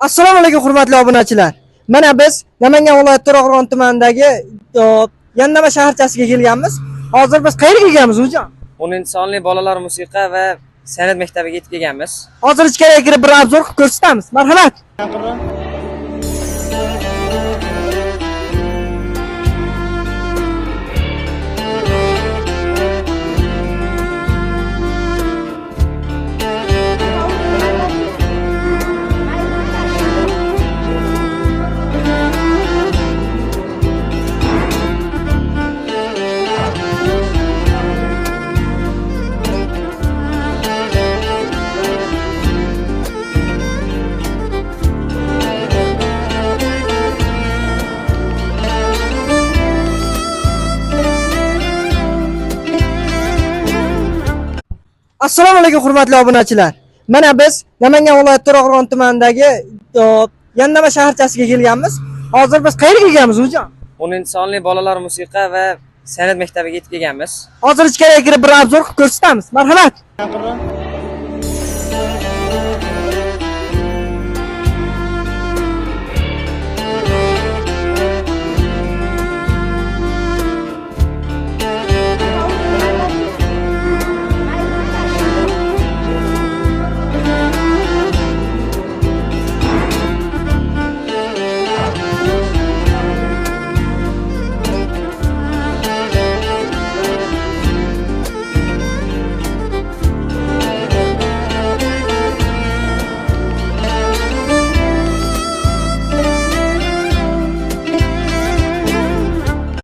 Assalomu alaykum hurmatli obunachilar. Mana biz Namangan viloyati To'raqo'rg'on tumanidagi Yannama shaharchasiga kelganmiz. Hozir biz qayerga kelganmiz, o'jon? 10-sonli bolalar musiqa va san'at maktabiga yetib kelganmiz. Hozir ichkariga kirib bir obzor qilib ko'rsatamiz. Marhamat. Assalomu alaykum hurmatli obunachilar. Mana biz Namangan viloyati To'raqo'rg'on tumanidagi Yannama shaharchasiga kelganmiz. Hozir biz qayerga kelganmiz, o'jon? 10-sonli bolalar musiqa va san'at maktabiga yetib kelganmiz. Hozir ichkariga kirib bir obzor qilib ko'rsatamiz. Marhamat.